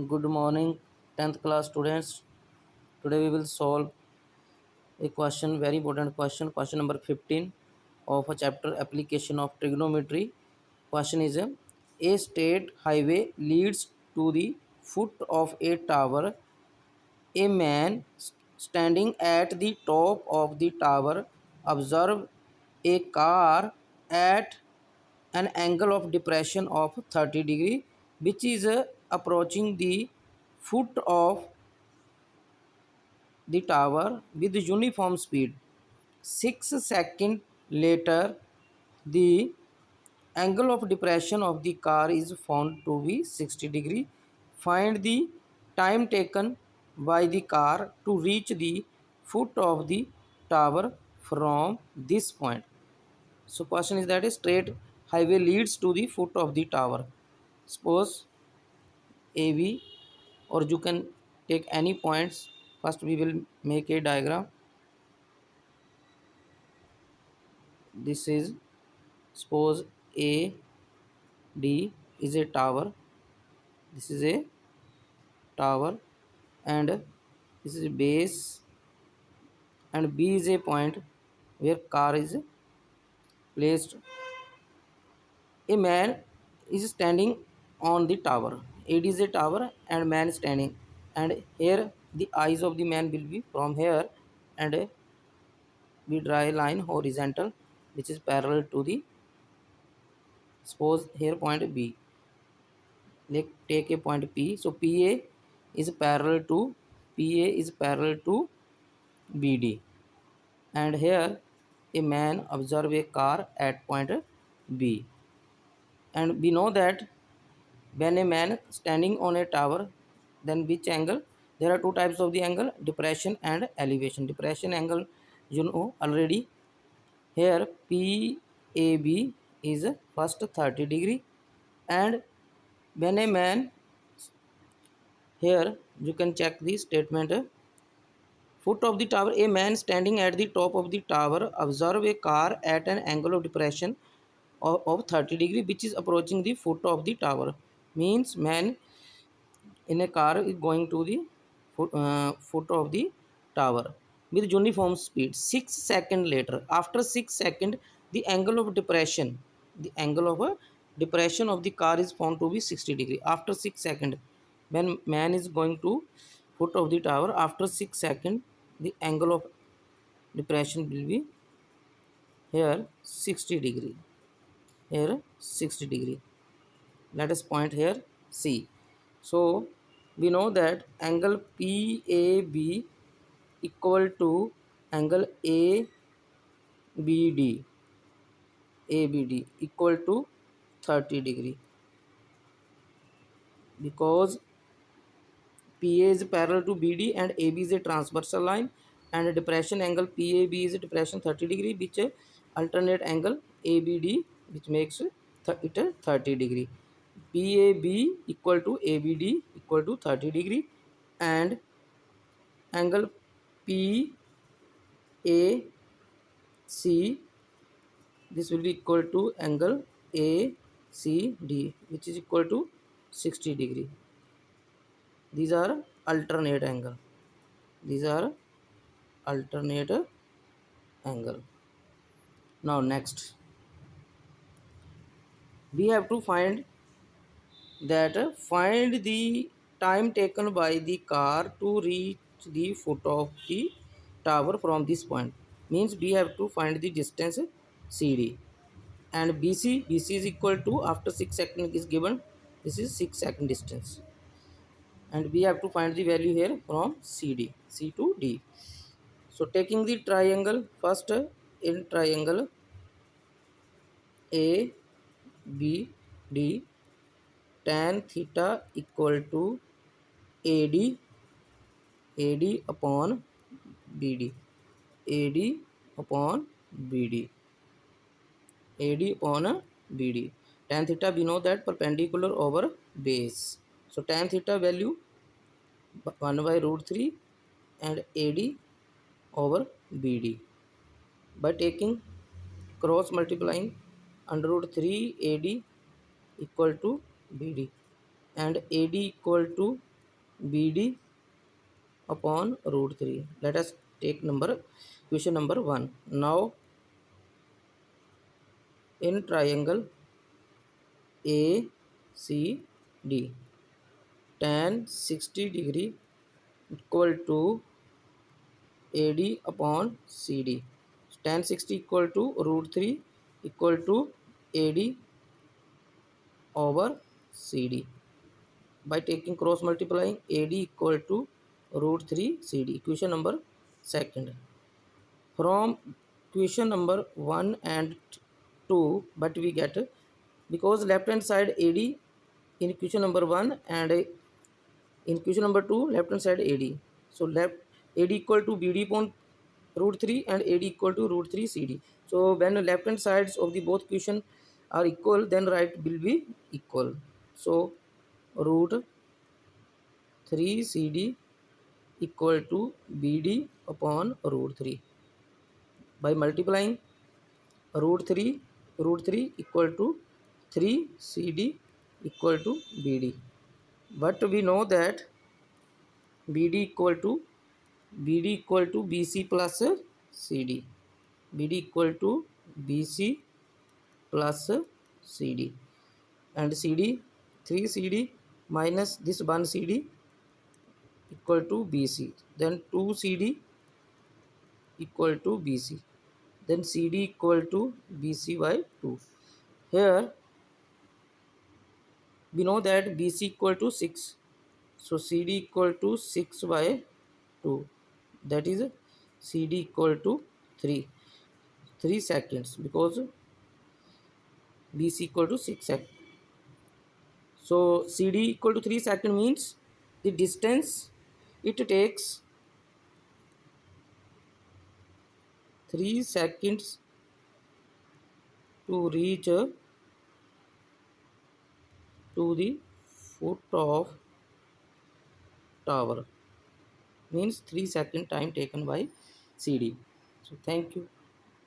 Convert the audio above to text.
Good morning, 10th class students. Today we will solve a question, very important question number 15 of a chapter application of trigonometry. Question is a state highway leads to the foot of a tower. A man standing at the top of the tower observe a car at an angle of depression of 30 degree which is approaching the foot of the tower with uniform speed. 6 seconds later, the angle of depression of the car is found to be 60 degree. Find the time taken by the car to reach the foot of the tower from this point. So question is that a straight highway leads to the foot of the tower. Suppose AB, or you can take any points. First we will make a diagram. This is, suppose A D is a tower. This is a tower, and this is a base, and B is a point where car is placed. A man is standing on the tower. It is a tower and man standing, and here the eyes of the man will be from here, and we draw a line horizontal which is parallel to the, suppose here point B. Like take a point P. So PA is parallel to BD, and here a man observe a car at point B, and we know that when a man standing on a tower, then which angle, there are two types of the angle, depression and elevation. Depression angle you know already. Here PAB is first 30 degree, and when a man, here you can check the statement, foot of the tower, a man standing at the top of the tower observe a car at an angle of depression of 30 degree which is approaching the foot of the tower. Means man in a car is going to the foot of the tower with uniform speed. 6 seconds later, after 6 seconds, the angle of depression, the angle of a depression of the car is found to be 60 degree. After 6 seconds, when man is going to foot of the tower, after 6 seconds, the angle of depression will be here 60 degree, here 60 degree. Let us point here C. So we know that angle PAB equal to angle ABD equal to 30 degree, because PA is parallel to BD and AB is a transversal line, and depression angle PAB is a depression 30 degree which alternate angle ABD which makes it 30 degree. PAB equal to ABD equal to 30 degree, and angle PAC, this will be equal to angle ACD which is equal to 60 degree. These are alternate angle. These are alternate angle. Now next we have to find that find the time taken by the car to reach the foot of the tower from this point. Means we have to find the distance CD, and BC is equal to, after 6 seconds is given, this is 6 second distance, and we have to find the value here from C to D. So taking the triangle first, in triangle A B D, tan theta equal to AD upon BD, AD upon BD, AD upon BD. Tan theta we know that perpendicular over base. So tan theta value 1 by root 3 and AD over BD. By taking cross multiplying, under root 3 AD equal to BD, and AD equal to BD upon root 3. Let us take question number 1. Now in triangle ACD, tan 60 degree equal to AD upon CD. Tan 60 equal to root 3 equal to AD over CD. By taking cross multiplying, AD equal to root 3 CD. Equation number second. From question number 1 and 2, but we get, because left hand side AD in question number 1 and in question number 2 left hand side AD. So left AD equal to BD upon root 3 and AD equal to root 3 CD. So when left hand sides of the both question are equal, then right will be equal. So root 3 CD equal to BD upon root 3. By multiplying root 3 equal to 3 CD equal to BD. But we know that BD equal to BC plus CD. BD equal to BC plus CD. And CD, 3 CD minus this 1 CD equal to BC. Then 2 CD equal to BC. Then CD equal to BC by 2. Here we know that BC equal to 6. So CD equal to 6 by 2. That is CD equal to 3 seconds, because BC equal to 6 seconds. So CD equal to 3 seconds means the distance it takes 3 seconds to reach to the foot of tower, means 3 second time taken by CD. So thank you.